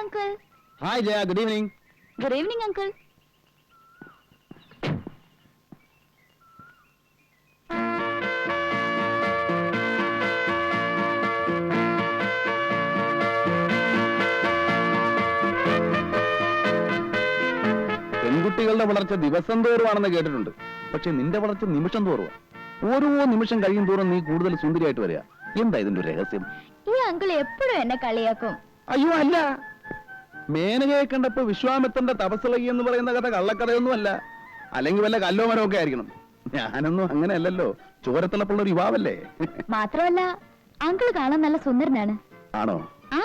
uncle. Hi, Jaya. Good evening. Good evening, uncle. പെൺകുട്ടികളുടെ വളർച്ച ദിവസം തോറുവാണെന്ന് കേട്ടിട്ടുണ്ട്. പക്ഷെ നിന്റെ വളർച്ച നിമിഷം തോറുവാ. ഓരോ നിമിഷം കഴിയും തോറും നീ കൂടുതൽ സുന്ദരിയായിട്ട് വരിക. എന്താ ഇതിന്റെ ഒരു രഹസ്യം? ഈ അങ്കിൾ എപ്പോഴും എന്നെ കളിയാക്കും. അയ്യോ അല്ല, മേനകയെ കണ്ടപ്പോ വിശ്വാമിത്രന്റെ തപസ്സിളകി എന്ന് പറയുന്ന കഥ കള്ളക്കഥയൊന്നുമല്ല. അല്ലെങ്കിൽ വല്ല കല്ലോ മരമൊക്കെ ആയിരിക്കണം. ഞാനൊന്നും അങ്ങനെയല്ലല്ലോ, ചോരത്തിളപ്പുള്ള ഒരു യുവാവല്ലേ. മാത്രമല്ല അങ്കിൾ കാണാൻ നല്ല സുന്ദരനാണ്. ആണോ? ആ,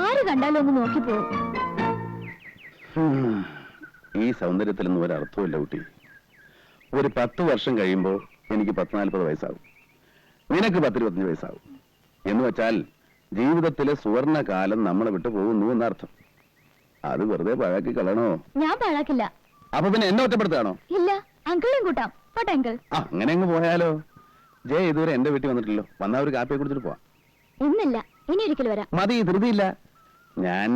ആര് കണ്ടാലും ഒന്ന് നോക്കിപ്പോ. ഈ സൗന്ദര്യത്തിലൊന്നും ഒരർത്ഥമില്ല കുട്ടി. ഒരു 10 വർഷം കഴിയുമ്പോ എനിക്ക് 40 വയസ്സാകും, നിനക്ക് 25 വയസ്സാകും. എന്ന് വെച്ചാൽ ജീവിതത്തിലെ സുവർണ കാലം നമ്മളെ വിട്ടു പോകുന്നു എന്നർത്ഥം. അത് വെറുതെ പാഴാക്കി കളയണോ? ഞാൻ പാഴാക്കില്ല. അപ്പൊ പിന്നെ എന്നെ ഒറ്റപ്പെടുത്താണോ? ഇല്ല, അങ്കിളിനും കൂട്ടാം. പോട്ടെ അങ്കിൾ. അങ്ങനെ അങ്ങ് പോയാലോ? ജയ ഇതുവരെ എന്റെ വീട്ടിൽ വന്നിട്ടില്ലോ. വന്നാ ഒരു കാപ്പിയെ കുടിച്ചിട്ട് പോവാം. ഇന്നില്ല, ഇനി ഒരിക്കൽ വരാം. മതി, ധൃതിയില്ല. ഞാൻ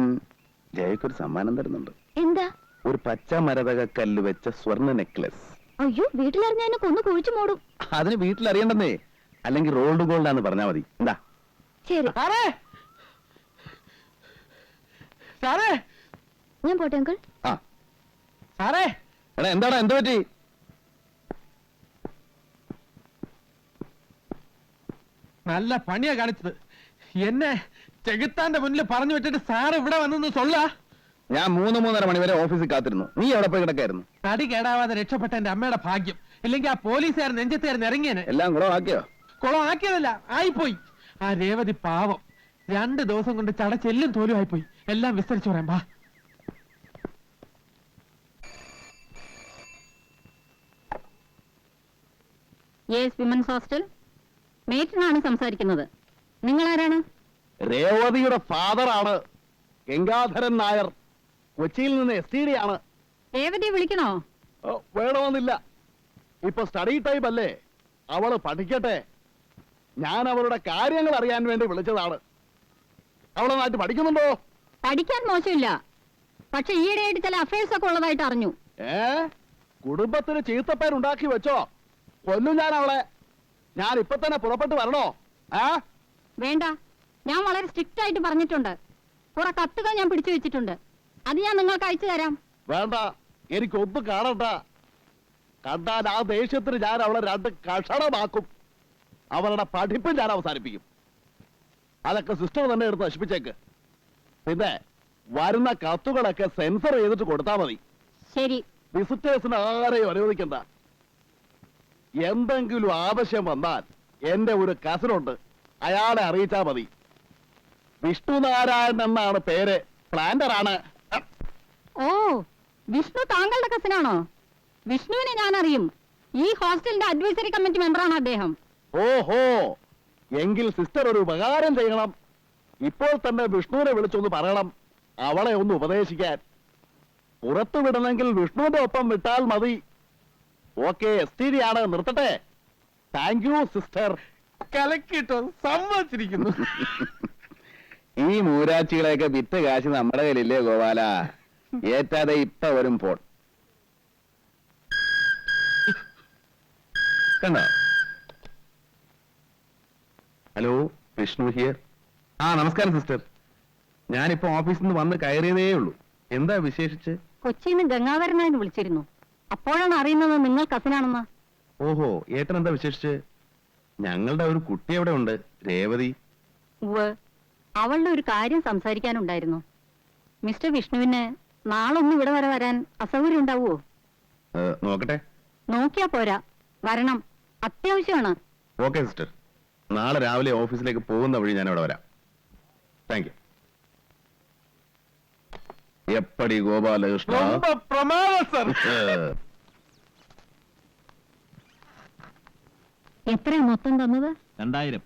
ജയക്കൊരു സമ്മാനം തരുന്നുണ്ട്. എന്താ? ഒരു പച്ച മരതക കല്ല് വെച്ച സ്വർണ്ണ നെക്ലസ്. അയ്യോ, വീട്ടിലറിഞ്ഞ എന്നെ കൊന്നു കുഴിച്ചു മൂടും. അതിന് വീട്ടിൽ അറിയണ്ടെന്നേ, അല്ലെങ്കിൽ റോൾഡ് ഗോൾഡ് ആന്ന് പറഞ്ഞാ മതി. എന്താ? ശരി. ഞാൻ പോട്ടെ അങ്കിൾ. ആ സാറേ, എടാ എന്താടാ, എന്ത് പറ്റി? നല്ല പണിയാ കാണിച്ചത്. എന്നെ ചെകുത്താന്റെ മുന്നിൽ പറഞ്ഞു വെച്ചിട്ട് സാറ് ഇവിടെ വന്നു സൊല്ല. ഞാൻ 3-3:30 മണി വരെ ഓഫീസിൽ കാത്തിരുന്നു. നീ എവിടെ പോയി കിടക്കായിരുന്നു? തടി കേടാവാതെ രക്ഷപ്പെട്ട എന്റെ അമ്മയുടെ ഭാഗ്യം. ഇല്ലെങ്കിൽ ആ പോലീസുകാരൻ നെഞ്ചത്തേർന്ന് ഇറങ്ങിയേനെ. എല്ലാം കൂടെ ആക്കിയോ? കുളം ആക്കിയതല്ല, ആയിപ്പോയി. ആ രേവതി പാവം 2 ദിവസം കൊണ്ട് ചടച്ചെല്ലും തോലും ആയിപ്പോയി. എല്ലാം വിസ്തരിച്ചു പറയാം. ബാ. Yes, women's hostel. മേറ്റിനാണ് സംസാരിക്കുന്നത്. നിങ്ങൾ ആരാണ്? രേവതിയുടെ ഫാദറാണ് ഗംഗാധരൻ നായർ. കൊച്ചിയിൽ നിന്ന് STD ആണ്. രേവതിയെ വിളിക്കണോ? വേണമെന്നില്ല, ഇപ്പൊ സ്റ്റഡി ടൈം അല്ലേ, അവള് പഠിക്കട്ടെ. ഞാൻ അവളുടെ കാര്യങ്ങൾ അറിയാൻ വേണ്ടി വിളിച്ചതാണ്. അവളെ നാട്ടിൽ പഠിക്കുന്നുണ്ടോ? പഠിക്കാൻ മോശമില്ല, പക്ഷെ ഈയിടെയായിട്ട് ചില അഫയേഴ്സ് ഒക്കെ ഉള്ളതായിട്ട് അറിഞ്ഞു. കുടുംബത്തിന് ചീത്തപ്പേരുണ്ടാക്കി വെച്ചോ? കൊല്ലും ഞാൻ അവളെ. ഞാൻ ഇപ്പൊ തന്നെ പുറപ്പെട്ടു വരണോ? വേണ്ട, ഞാൻ വളരെ സ്ട്രിക്റ്റ് ആയിട്ട് പറഞ്ഞിട്ടുണ്ട്. കുറെ കത്തുകൾ ഞാൻ പിടിച്ചു വെച്ചിട്ടുണ്ട്, അത് ഞാൻ നിങ്ങൾക്ക് അയച്ചു തരാം. വേണ്ട, എനിക്കൊന്നും കാണണ്ട. കണ്ടാൽ ആ ദേഷ്യത്തിന് ഞാൻ അവളെ 2 കഷണമാക്കും. അവളുടെ പഠിപ്പ് ഞാൻ അവസാനിപ്പിക്കും. അതൊക്കെ സിസ്റ്റർ തന്നെ എടുത്ത് നശിപ്പിച്ചേക്ക്. പിന്നെ വരുന്ന കത്തുകളൊക്കെ സെൻസർ ചെയ്തിട്ട് കൊടുത്താൽ മതി. ശരി. വിസിറ്റേഴ്സിന് ആരെയും അനുവദിക്കണ്ട. എന്തെങ്കിലും ആവശ്യം വന്നാൽ എന്റെ ഒരു കസിനുണ്ട്, അയാളെ അറിയിച്ചാൽ മതി. വിഷ്ണുനാരായണൻ എന്നാണ് പേര്. പ്ലാന്റർ ആണ്. ഓ, വിഷ്ണു താങ്കളുടെ കസിനാണോ? വിഷ്ണുവിനെ ഞാൻ അറിയും. ഈ ഹോസ്റ്റലിന്റെ അഡ്വൈസറി കമ്മിറ്റി മെമ്പറാണ് അദ്ദേഹം. ഓഹോ, എങ്കിൽ സിസ്റ്റർ ഒരു ഉപകാരം ചെയ്യണം. ഇപ്പോൾ തന്നെ വിഷ്ണുവിനെ വിളിച്ചൊന്ന് പറയണം, അവളെ ഒന്ന് ഉപദേശിക്കാൻ. പുറത്തു വിടണമെങ്കിൽ വിഷ്ണുവിന്റെ ഒപ്പം വിട്ടാൽ മതി. ഓക്കെ, STD ആണ്. നിർത്തട്ടെ. Thank you sister. കലക്കിട്ടോ, സമ്മതിച്ചിരിക്കുന്നു. ഈ മൂരാച്ചികളെയൊക്കെ വിറ്റ് കാശ് നമ്മുടെ കയ്യിലില്ലേ ഗോപാല? ഏറ്റാതെ ഇപ്പൊ വരും ഫോൺ. കണ്ടോ? Hello, Vishnu here. നമസ്കാരം സിസ്റ്റർ. ഞാനിപ്പോ ഓഫീസിൽ നിന്ന് വന്ന് കയറിയതേ ഉള്ളൂ. എന്താ വിശേഷിച്ച്? കൊച്ചിയിൽ നിന്ന് ഗംഗാധരനായിട്ട് വിളിച്ചിരുന്നു. അപ്പോഴാണ് അറിയുന്നത് നിങ്ങൾ കസിനാണെന്ന്. ഓഹോ, ഏട്ടൻ എന്താ വിശേഷിച്ച്? ഞങ്ങളുടെ ഒരു കുട്ടി അവിടെ ഉണ്ട്, രേവതി. അവളുടെ ഒരു കാര്യം സംസാരിക്കാനുണ്ടായിരുന്നു. മിസ്റ്റർ വിഷ്ണുവിന് നാളൊന്നും ഇവിടെ വരെ വരാൻ അസൗകര്യം ഉണ്ടാവുമോ? നോക്കട്ടെ. നോക്കിയാ പോരാ, വരണം, അത്യാവശ്യമാണ്. ഓക്കെ സിസ്റ്റർ, നാളെ രാവിലെ ഓഫീസിലേക്ക് പോകുന്ന വഴി ഞാൻ അവിടെ വരാം. Thank you. എപ്പടി ഗോപാലകൃഷ്ണ. എത്രയാ മൊത്തം തന്നത്? 2000.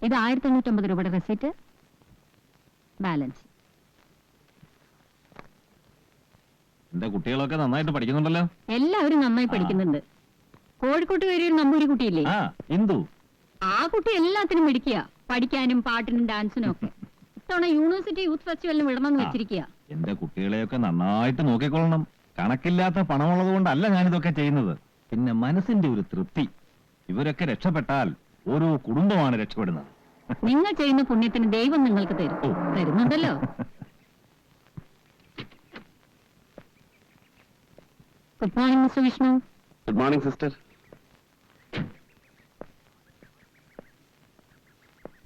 ഇത് 1950 രൂപയുടെ റെസിറ്റ്, ബാലൻസ്. എന്റെ കുട്ടികളൊക്കെ നന്നായിട്ട് പഠിക്കുന്നുണ്ടല്ലോ. എല്ലാവരും നന്നായി പഠിക്കുന്നുണ്ട്. കോഴിക്കോട്ട് കയറിയ ഒരു നമ്പൂരി കുട്ടിയില്ലേ, ഇന്ദു, ആ കുട്ടി എല്ലാത്തിനും മിടിക്കുക, പഠിക്കാനും പാട്ടിനും ഡാൻസിനും ഒക്കെ. ഇത്തവണ യൂണിവേഴ്സിറ്റി യൂത്ത് ഫെസ്റ്റിവലിന് വിടണമെന്ന് വെച്ചിരിക്കുക. എന്റെ കുട്ടികളെയൊക്കെ നന്നായിട്ട് നോക്കിക്കൊള്ളണം. കണക്കില്ലാത്ത പണമുള്ളത് കൊണ്ടല്ല ഞാനിതൊക്കെ ചെയ്യുന്നത്. പിന്നെ മനസ്സിന്റെ ഒരു തൃപ്തി. ഇവരൊക്കെ രക്ഷപ്പെട്ടാൽ ഓരോ കുടുംബമാണ് രക്ഷപ്പെടുന്നത്. നിങ്ങൾ ചെയ്യുന്ന പുണ്യത്തിന് ദൈവം നിങ്ങൾക്ക് തരും. ഓ. തരുന്നുണ്ടല്ലോ. Good morning mister Vishnu. Good morning sister.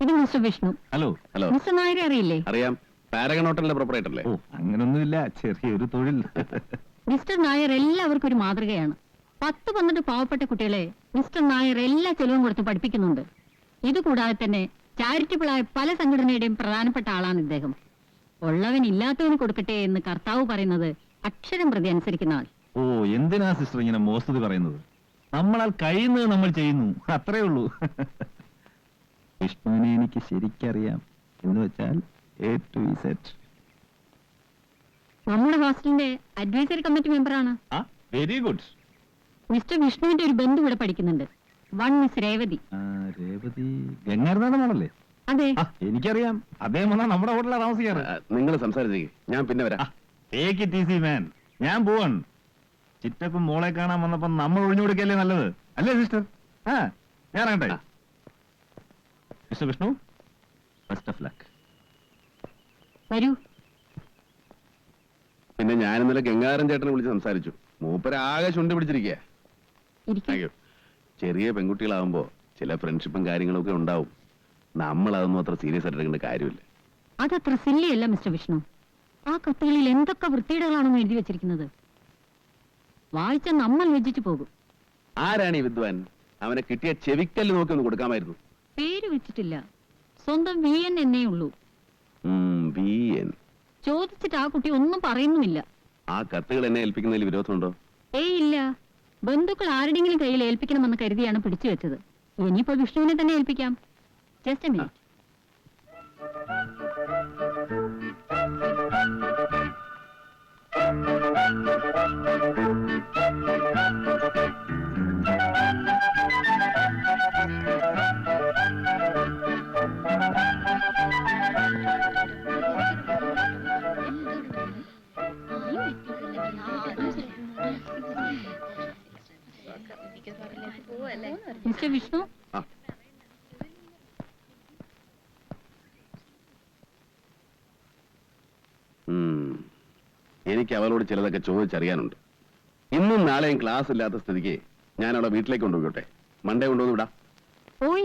ഇത് mister Vishnu. Hello. Hello. Mister നായരെ അറിയില്ലേ? അറിയാം, പാരഗൺ ഹോട്ടലിന്റെ പ്രൊപ്പറേറ്റർ അല്ലേ? ഓ, അങ്ങനൊന്നുമില്ല, ചെറിയൊരു തൊഴിൽ. മിസ്റ്റർ നായർ എല്ലാവർക്കും ഒരു മാതൃകയാണ്. 10-12 പാവപ്പെട്ട കുട്ടികളെ മിസ്റ്റർ നായർ എല്ലാ ചെലവും കൊടുത്ത് പഠിപ്പിക്കുന്നുണ്ട്. ഇതുകൂടാതെ തന്നെ ചാരിറ്റബിളായ പല സംഘടനയുടെയും പ്രധാനപ്പെട്ട ആളാണ് ഇദ്ദേഹം. ഉള്ളവൻ ഇല്ലാത്തവന് കൊടുക്കട്ടെ എന്ന് കർത്താവ് പറയുന്നത് അക്ഷരം പ്രതി അനുസരിക്കുന്ന ആൾ. ഓ, എന്തിനാ സിസ്റ്റർ ഇങ്ങനെ മോസ്തുതി പറയുന്നത്? നമ്മളാൽ കഴിയുന്നത് നമ്മൾ ചെയ്യുന്നു, അത്രേ ഉള്ളൂ. വിഷ്ണുവിനെ എനിക്ക് ശരിക്കറിയാം. എന്ന് വെച്ചാൽ A to Z. നമ്മുടെ ഹോസ്റ്റലിന്റെ അഡ്വൈസറി കമ്മിറ്റി മെമ്പറാണ്. Very good. മിസ്റ്റർ വിഷ്ണുവിന്റെ ഒരു ബന്ധു ഇവിടെ പഠിക്കുന്നുണ്ട്. One miss Revathi. രേവതി ഗംഗാരനാഥനാണല്ലേ? അതെ. എനിക്കറിയാം, അദ്ദേഹം വന്നാ നമ്മുടെ ഹോട്ടലിലാണ് താമസിക്കാറ്. നിങ്ങൾ സംസാരിച്ചേക്ക്, ഞാൻ പിന്നെ വരാം. Take it easy man. ഞാൻ പോവാൻ. ചിറ്റപ്പം മോളെ കാണാൻ വന്നപ്പോ നമ്മൾ ഒഴിഞ്ഞു കൊടുക്കല്ലേ നല്ലത്, അല്ലേ സിസ്റ്റർ? ഞാൻ ഇറങ്ങട്ടെ. Mister Vishnu, best of luck. വരൂ. പിന്നെ ഞാൻ ഇന്നലെ ഗംഗാരൻ ചേട്ടനെ വിളിച്ച് സംസാരിച്ചു. മൂപ്പര് ആകെ ചുണ്ടി പിടിച്ചിരിക്കുക. ഇരിക്കൂ. ചെറിയ പെൺകുട്ടികളാവുമ്പോ ചില ഫ്രണ്ട്ഷിപ്പും കാര്യങ്ങളൊക്കെ ഉണ്ടാവും. നമ്മൾ അതൊന്നും അത്ര സീരിയസ് ആയിട്ട് എടുക്കേണ്ട കാര്യമില്ല. അതത്ര സില്ലിയല്ല മിസ്റ്റർ വിഷ്ണു. ആ കത്തുകളിൽ എന്തൊക്കെ വൃത്തിയിടകളാണെന്ന് എഴുതി വെച്ചിരിക്കുന്നത്. വായിച്ച നമ്മൾ വെച്ചിട്ട് പോകും. ആരാണ് ഈ വിദ്വാൻ? അവനെ കിട്ടിയ ചെവിക്കല്ല് നോക്കി ഒന്ന് കൊടുക്കാമായിരുന്നു. പേര് വെച്ചിട്ടില്ല, സ്വന്തം VN എന്നേ ഉള്ളൂ. VN. ചോദിച്ചിട്ട് ആ കുട്ടി ഒന്നും പറയുന്നുമില്ല. ആ കത്തുകൾ എന്നെ ഏൽപ്പിക്കുന്നതിൽ വിരോധമുണ്ടോ? ഏയ് ഇല്ല. ബന്ധുക്കൾ ആരുടെങ്കിലും കയ്യിൽ ഏൽപ്പിക്കണമെന്ന് കരുതിയാണ് പിടിച്ചു വെച്ചത്. ഇനിയിപ്പോ വിഷ്ണുവിനെ തന്നെ ഏൽപ്പിക്കാം. Just a minute. Mister Vishnu, ആ. എനിക്ക് അവളോട് ചിലതൊക്കെ ചോദിച്ചറിയാനുണ്ട്. ഇന്നും നാളെയും ക്ലാസ് ഇല്ലാത്ത സ്ഥിതിക്ക് ഞാൻ അവളെ വീട്ടിലേക്ക് കൊണ്ടുപോയിക്കോട്ടെ? മൺഡേ കൊണ്ടുവന്ന് വിടാം. പോയി